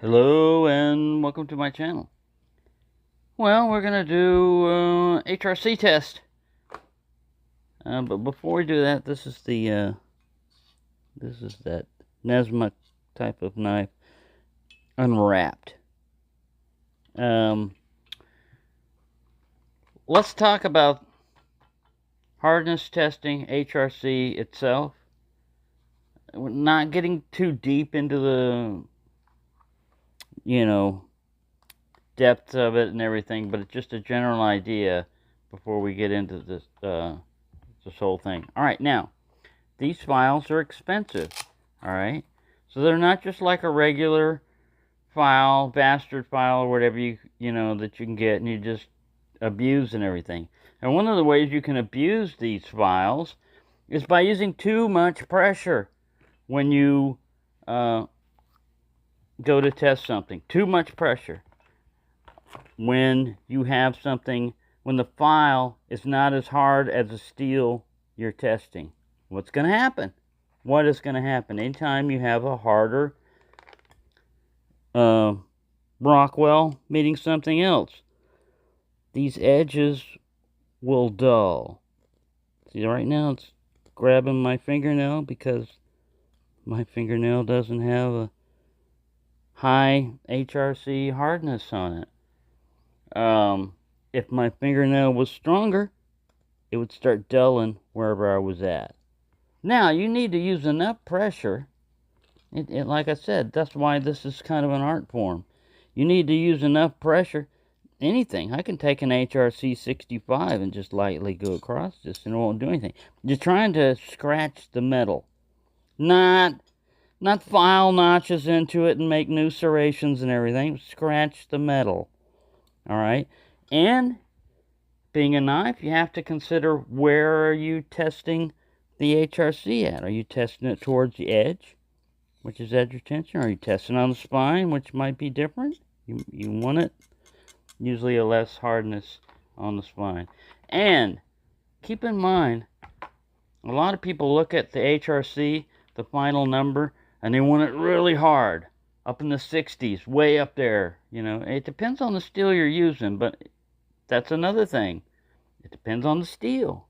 Hello and welcome to my channel. Well, we're gonna do HRC test. But before we do that, this is that Nesma type of knife unwrapped. Let's talk about hardness testing, HRC itself. We're not getting too deep into the depth of it and everything, but it's just a general idea before we get into this whole thing. All right, now these files are expensive. All right, so they're not just like a regular file, bastard file, or whatever that you can get and you just abuse and everything. And one of the ways you can abuse these files is by using too much pressure when you go to test something. Too much pressure when you have something, when the file is not as hard as the steel you're testing. What's going to happen? What is going to happen? Anytime you have a harder Rockwell meeting something else, these edges will dull. See, right now it's grabbing my fingernail because my fingernail doesn't have a high HRC hardness on it. If my fingernail was stronger, it would start dulling wherever I was at. Now, you need to use enough pressure. Like I said, that's why this is kind of an art form. You need to use enough pressure. Anything. I can take an HRC 65 and just lightly go across this and it won't do anything. You're trying to scratch the metal. Not file notches into it and make new serrations and everything. Scratch the metal. Alright? And being a knife, you have to consider where are you testing the HRC at. Are you testing it towards the edge, which is edge retention? Are you testing on the spine, which might be different? You want it usually a less hardness on the spine. And keep in mind, a lot of people look at the HRC, the final number, and they want it really hard, up in the 60s, way up there. It depends on the steel you're using, but that's another thing. It depends on the steel.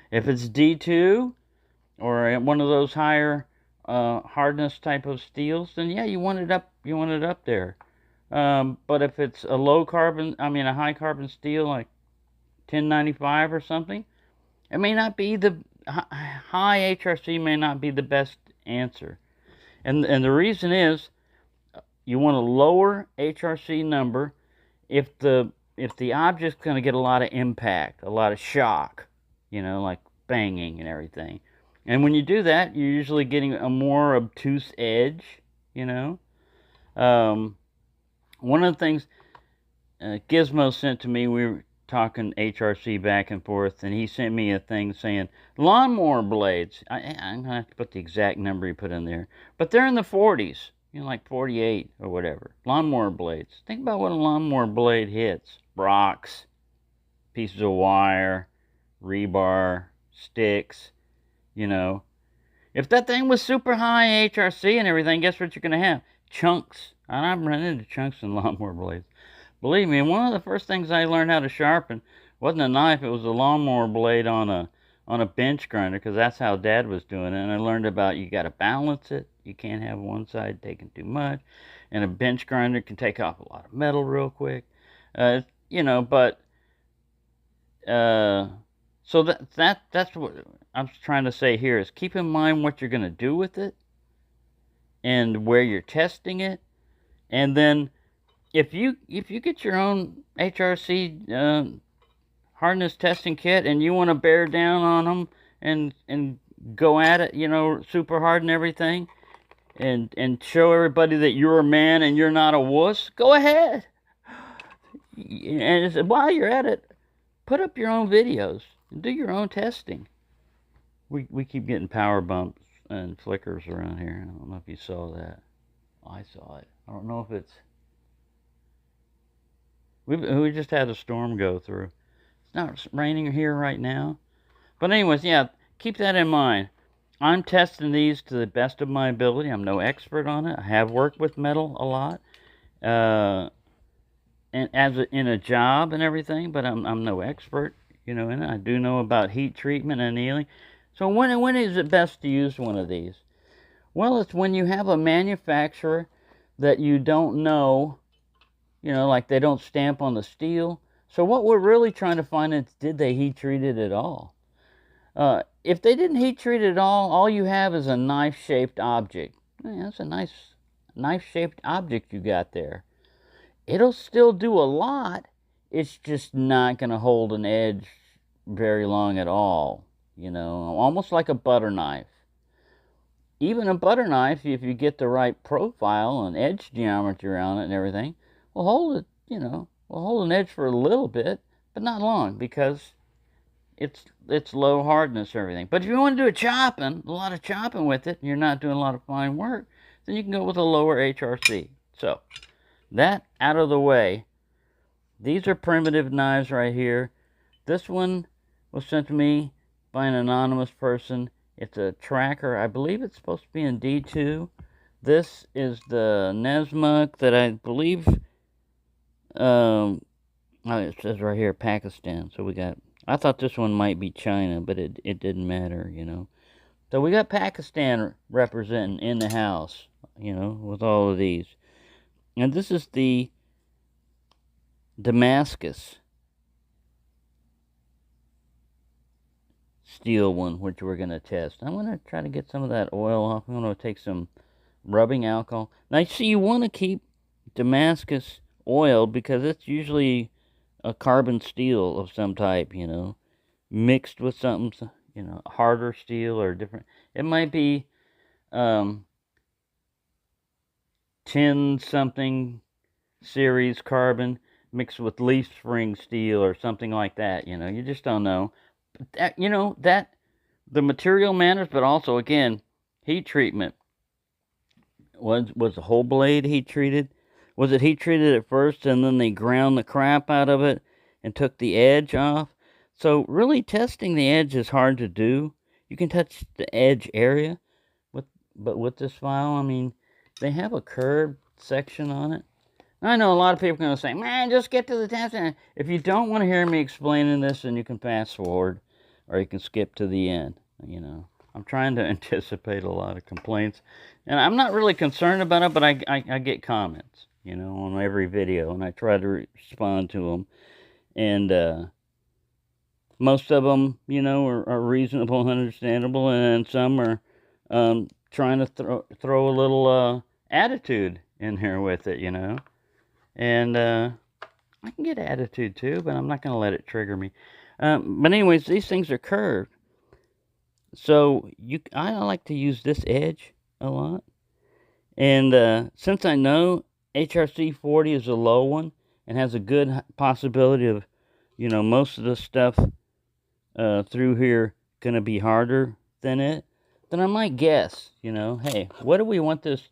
If it's D2 or one of those higher hardness type of steels, then yeah, you want it up. You want it up there. But if it's a a high carbon steel like 1095 or something, it may not be the high HRC may not be the best answer. And the reason is you want a lower HRC number if the object's going to get a lot of impact, a lot of shock, like banging and everything. And when you do that, you're usually getting a more obtuse edge, One of the things Gizmo sent to me, we were talking HRC back and forth, and he sent me a thing saying lawnmower blades. I'm going to have to put the exact number he put in there. But they're in the 40s, like 48 or whatever. Lawnmower blades. Think about what a lawnmower blade hits. Rocks, pieces of wire, rebar, sticks, If that thing was super high HRC and everything, guess what you're going to have? Chunks. And I've run into chunks in lawnmower blades. Believe me, one of the first things I learned how to sharpen wasn't a knife, it was a lawnmower blade on a bench grinder, because that's how Dad was doing it. And I learned about you got to balance it. You can't have one side taking too much. And a bench grinder can take off a lot of metal real quick. So that's what I'm trying to say here is keep in mind what you're going to do with it and where you're testing it. And then if you get your own HRC hardness testing kit and you want to bear down on them and go at it, super hard and everything, and show everybody that you're a man and you're not a wuss, go ahead. And while you're at it, put up your own videos and do your own testing. We keep getting power bumps and flickers around here. I don't know if you saw that. I saw it. I don't know if it's... We just had a storm go through. It's not raining here right now. But anyways, yeah, keep that in mind. I'm testing these to the best of my ability. I'm no expert on it. I have worked with metal a lot. and in a job and everything, but I'm no expert, in it. I do know about heat treatment and annealing. So when is it best to use one of these? Well, it's when you have a manufacturer that you don't know, like they don't stamp on the steel. So what we're really trying to find is, did they heat treat it at all? If they didn't heat treat it at all you have is a knife-shaped object. That's a nice knife-shaped object you got there. It'll still do a lot. It's just not going to hold an edge very long at all. Almost like a butter knife. Even a butter knife, if you get the right profile and edge geometry around it and everything, will hold it, will hold an edge for a little bit, but not long, because it's low hardness and everything. But if you want to do a lot of chopping with it, and you're not doing a lot of fine work, then you can go with a lower HRC. So, that out of the way, these are primitive knives right here. This one was sent to me by an anonymous person. It's a tracker. I believe it's supposed to be in D2. This is the Nesmuk that I believe, it says right here, Pakistan. So we got, I thought this one might be China, but it didn't matter, So we got Pakistan representing in the house, with all of these. And this is the Damascus steel one, which we're going to test. I'm going to try to get some of that oil off. I'm going to take some rubbing alcohol. Now, see, you want to keep Damascus oiled because it's usually a carbon steel of some type, mixed with something, harder steel or different. It might be 10 something series carbon mixed with leaf spring steel or something like that, you just don't know. But that the material matters, but also, again, heat treatment. Was the whole blade heat treated? Was it heat treated at first and then they ground the crap out of it and took the edge off? So really testing the edge is hard to do. You can touch the edge area, but with this file, I mean, they have a curved section on it. I know a lot of people are going to say, man, just get to the test. If you don't want to hear me explaining this, then you can fast forward or you can skip to the end, I'm trying to anticipate a lot of complaints. And I'm not really concerned about it, but I get comments, on every video, and I try to respond to them. And most of them, are reasonable and understandable, and some are trying to throw a little attitude in here with it, And I can get attitude too, but I'm not going to let it trigger me. But anyways, these things are curved. So I like to use this edge a lot. And since I know HRC 40 is a low one and has a good possibility of, most of the stuff through here going to be harder than it, then I might guess, hey, what do we want this,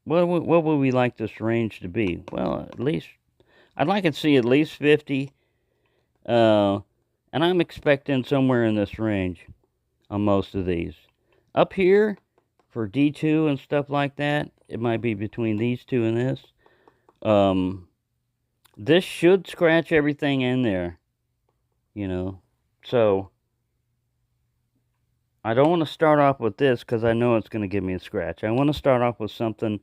what would we like this range to be? Well, at least, I'd like to see at least 50, and I'm expecting somewhere in this range on most of these. Up here, for D2 and stuff like that, it might be between these two and this. This should scratch everything in there, So, I don't want to start off with this because I know it's going to give me a scratch. I want to start off with something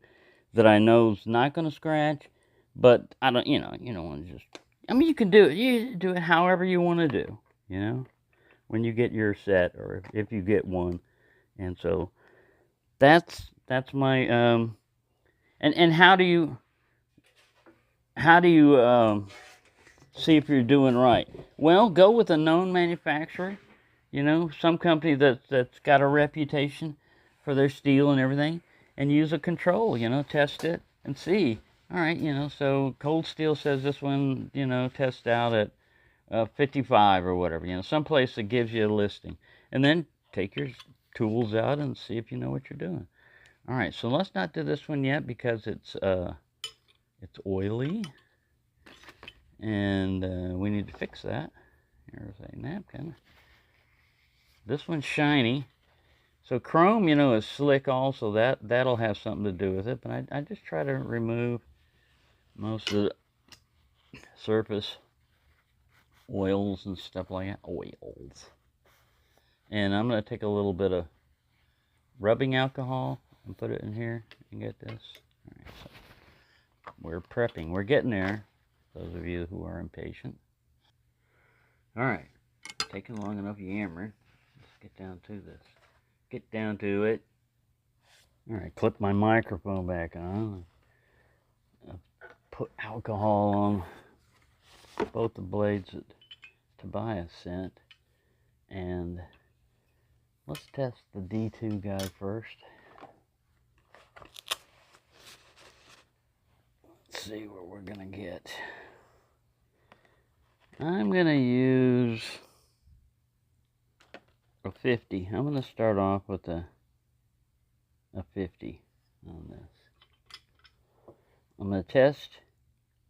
that I know is not going to scratch, but I don't, you don't want to just, I mean, you can do it. You do it however you want to do, when you get your set or if you get one. And so that's my, and how do you see if you're doing right? Well, go with a known manufacturer, some company that's got a reputation for their steel and everything, and use a control, test it and see. All right, so Cold Steel says this one, tests out at 55 or whatever, someplace that gives you a listing. And then take your tools out and see if you know what you're doing. All right, so let's not do this one yet because it's oily, and we need to fix that. Here's a napkin. This one's shiny. So chrome, is slick also. That'll have something to do with it. But I just try to remove most of the surface oils and stuff like that. Oils. And I'm going to take a little bit of rubbing alcohol and put it in here and get this. All right, so we're prepping. We're getting there, those of you who are impatient. All right, taking long enough yammering. Let's get down to this. Get down to it. All right, clip my microphone back on. Put alcohol on both the blades that Tobias sent. And let's test the D2 guy first. Let's see what we're gonna get. I'm gonna use a 50. I'm gonna start off with a 50 on this. I'm gonna test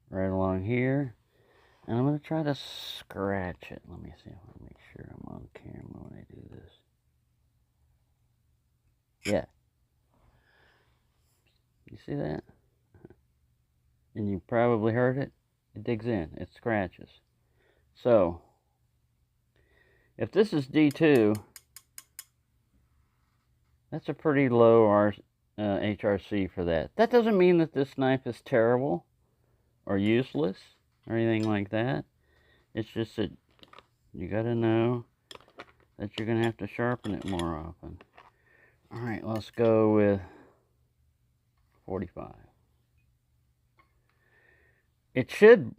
right along here, and I'm gonna try to scratch it. Let me see. I want to make sure I'm on camera when I do this. Yeah. You see that? And you probably heard it. It digs in. It scratches. So, if this is D2, that's a pretty low HRC for that. That doesn't mean that this knife is terrible or useless or anything like that. It's just that you gotta know that you're gonna have to sharpen it more often. All right, let's go with 45. It should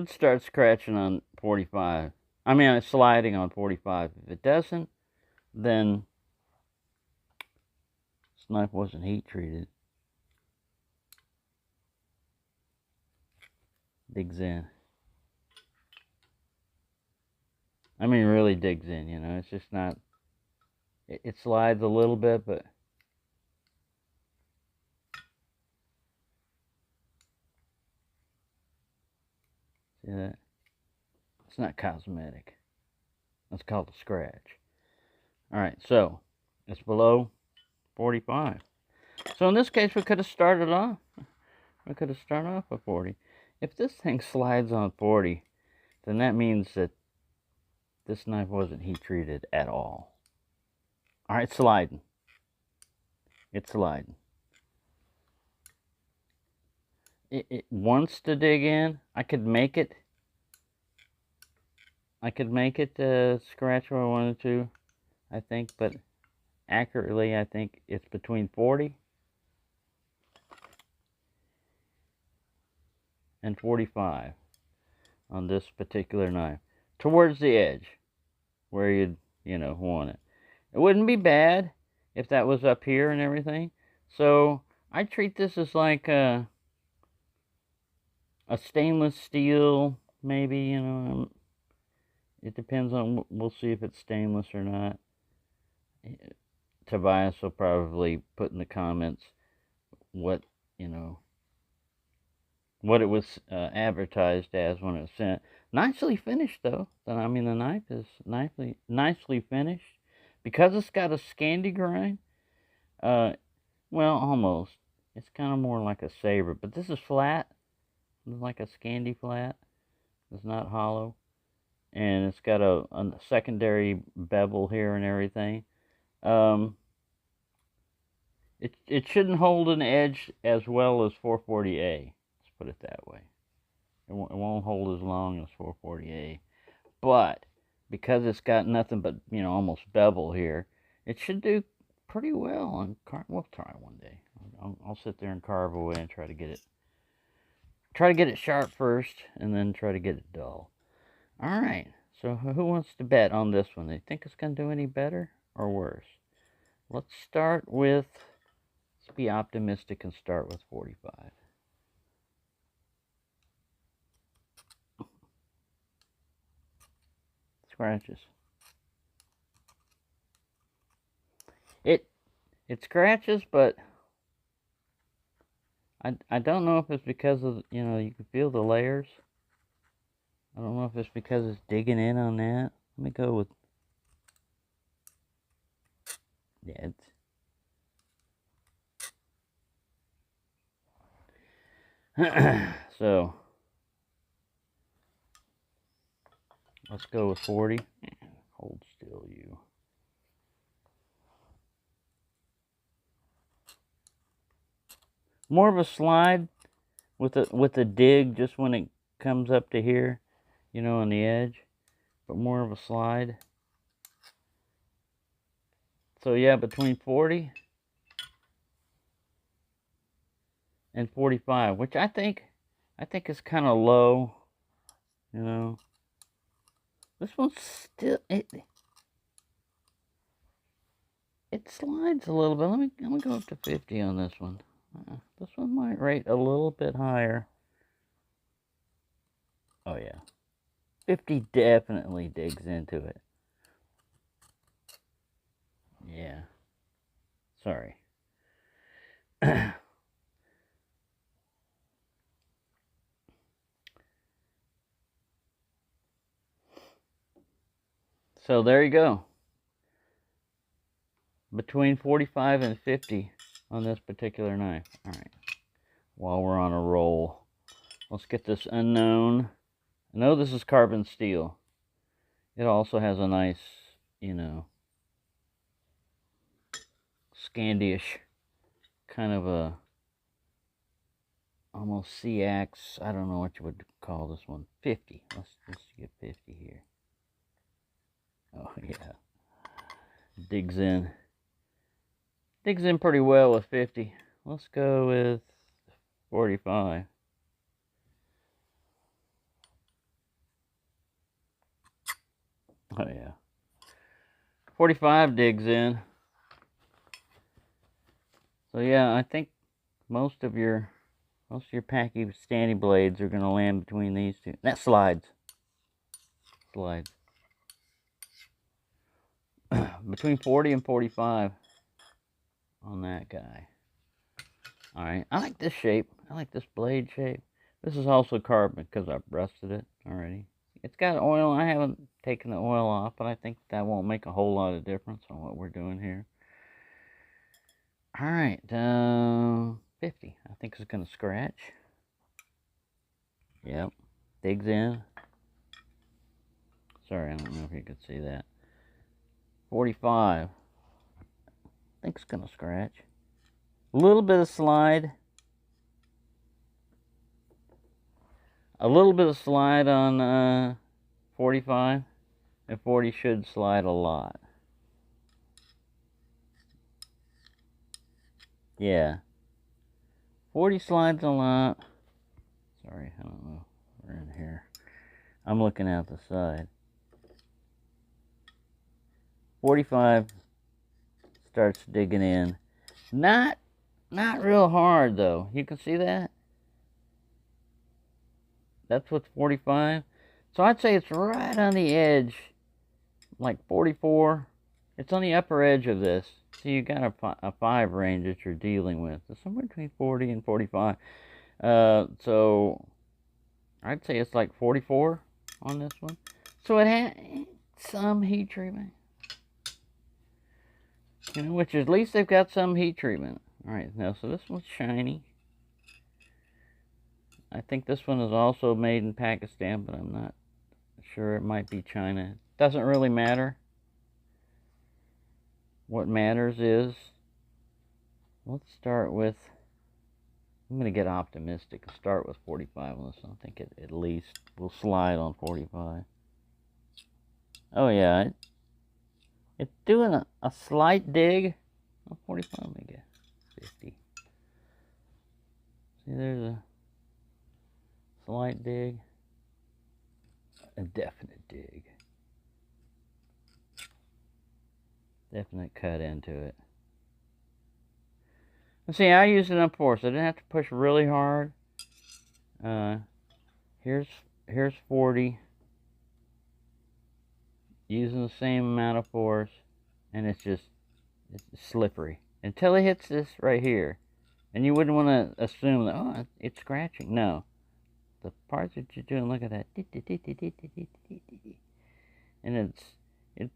start scratching on 45. I mean, it's sliding on 45. If it doesn't, then this knife wasn't heat treated. Digs in. I mean, really digs in, you know. It's just not, it slides a little bit, but see that? It's not cosmetic. That's called a scratch. All right, so it's below 45. So in this case, we could have started off. We could have started off with 40. If this thing slides on 40, then that means that this knife wasn't heat treated at all. All right, sliding. It's sliding. It wants to dig in. I could make it scratch where I wanted to, I think, but accurately, I think it's between 40 and 45 on this particular knife, towards the edge where you'd, want it. It wouldn't be bad if that was up here and everything. So I treat this as like a stainless steel, maybe, it depends on, we'll see if it's stainless or not. Tobias will probably put in the comments what it was advertised as when it was sent. Nicely finished, though. I mean, the knife is nicely finished. Because it's got a Scandi grind, well, almost. It's kind of more like a saber, but this is flat. It's like a Scandi flat. It's not hollow. And it's got a secondary bevel here and everything. It shouldn't hold an edge as well as 440A. Let's put it that way. It won't hold as long as 440A. But because it's got nothing but, almost bevel here, it should do pretty well. And we'll try one day. I'll sit there and carve away and try to get it sharp first, and then try to get it dull. All right. So who wants to bet on this one? They think it's going to do any better or worse? Let's be optimistic and start with 45. Scratches. It scratches, but I don't know if it's because of, you can feel the layers. I don't know if it's because it's digging in on that. Let me go with, yeah, So let's go with 40. Hold still, you. More of a slide with the dig just when it comes up to here, you know, on the edge, but more of a slide. So yeah, between 40 and 45, which I think is kind of low, you know. This one's still it slides a little bit. I'm gonna go up to 50 on this one. This one might rate a little bit higher. Oh yeah, 50 definitely digs into it. Yeah. Sorry. So there you go. Between 45 and 50 on this particular knife. All right. While we're on a roll, let's get this unknown. I know this is carbon steel. It also has a nice, you know, Scandi-ish kind of a almost C-ax. I don't know what you would call this one. 50. Let's get 50 here. Oh yeah. Digs in pretty well with 50. Let's go with 45. Oh yeah. 45 digs in. So yeah, I think most of your Pakistani blades are going to land between these two. That slides. Slides. Between 40 and 45 on that guy. Alright, I like this shape. I like this blade shape. This is also carbon because I've rusted it already. It's got oil. I haven't taken the oil off, but I think that won't make a whole lot of difference on what we're doing here. Alright, 50. I think it's going to scratch. Yep. Digs in. Sorry, I don't know if you could see that. 45. I think it's going to scratch. A little bit of slide. A little bit of slide on 45. And 40 should slide a lot. Yeah. 40 slides a lot. Sorry, I don't know. We're in here. I'm looking out the side. 45 starts digging in. Not real hard though. You can see that? That's what's 45. So I'd say it's right on the edge. Like 44. It's on the upper edge of this. So you got a 5 range that you're dealing with. So somewhere between 40 and 45. So I'd say it's like 44 on this one. So it had some heat treatment. You know, which at least they've got some heat treatment. Alright, now so this one's shiny. I think this one is also made in Pakistan, but I'm not sure. It might be China. Doesn't really matter. What matters is, let's start with, I'm going to get optimistic and start with 45 on this one. I think it at least will slide on 45. Oh yeah, it's doing a slight dig on 45. Let me get 50. See, there's a slight dig, a definite dig. Definite cut into it. And see, I used it on 4, so I didn't have to push really hard. Here's 40. Using the same amount of force, and it's slippery until it hits this right here. And you wouldn't want to assume that, oh, it's scratching. No. The parts that you're doing, look at that. And it's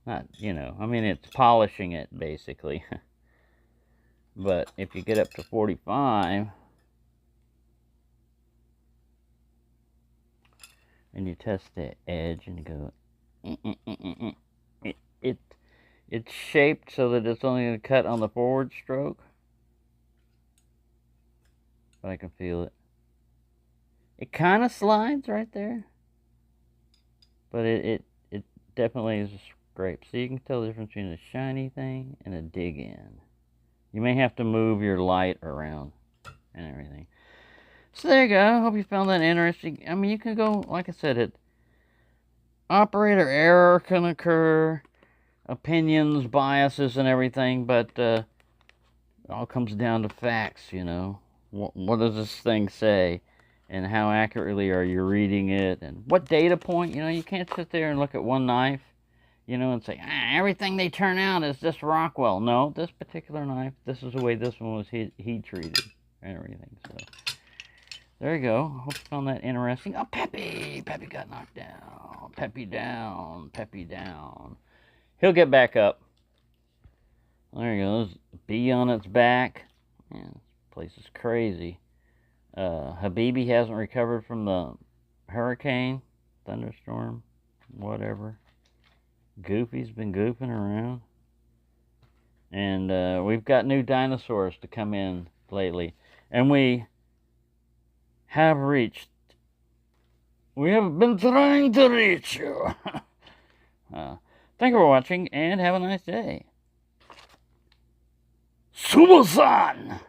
not, you know, I mean, it's polishing it, basically. But if you get up to 45, and you test the edge and you go, it's shaped so that it's only going to cut on the forward stroke. But I can feel it. It kind of slides right there, but it definitely is a scrape. So you can tell the difference between a shiny thing and a dig in. You may have to move your light around and everything. So there you go. I hope you found that interesting. I mean, you can go, like I said, operator error can occur, opinions, biases, and everything, but it all comes down to facts, you know. What does this thing say? And how accurately are you reading it? And what data point? You know, you can't sit there and look at one knife, you know, and say, everything they turn out is just Rockwell. No, this particular knife, this is the way this one was heat treated and everything. So there you go. Hope you found that interesting. Oh, Peppy! Peppy got knocked down. Peppy down. Peppy down. He'll get back up. There he goes. Bee on its back. Man, this place is crazy. Habibi hasn't recovered from the hurricane, thunderstorm, whatever. Goofy's been goofing around. And we've got new dinosaurs to come in lately. And we have been trying to reach you. Thank you for watching, and have a nice day. Sumo-san!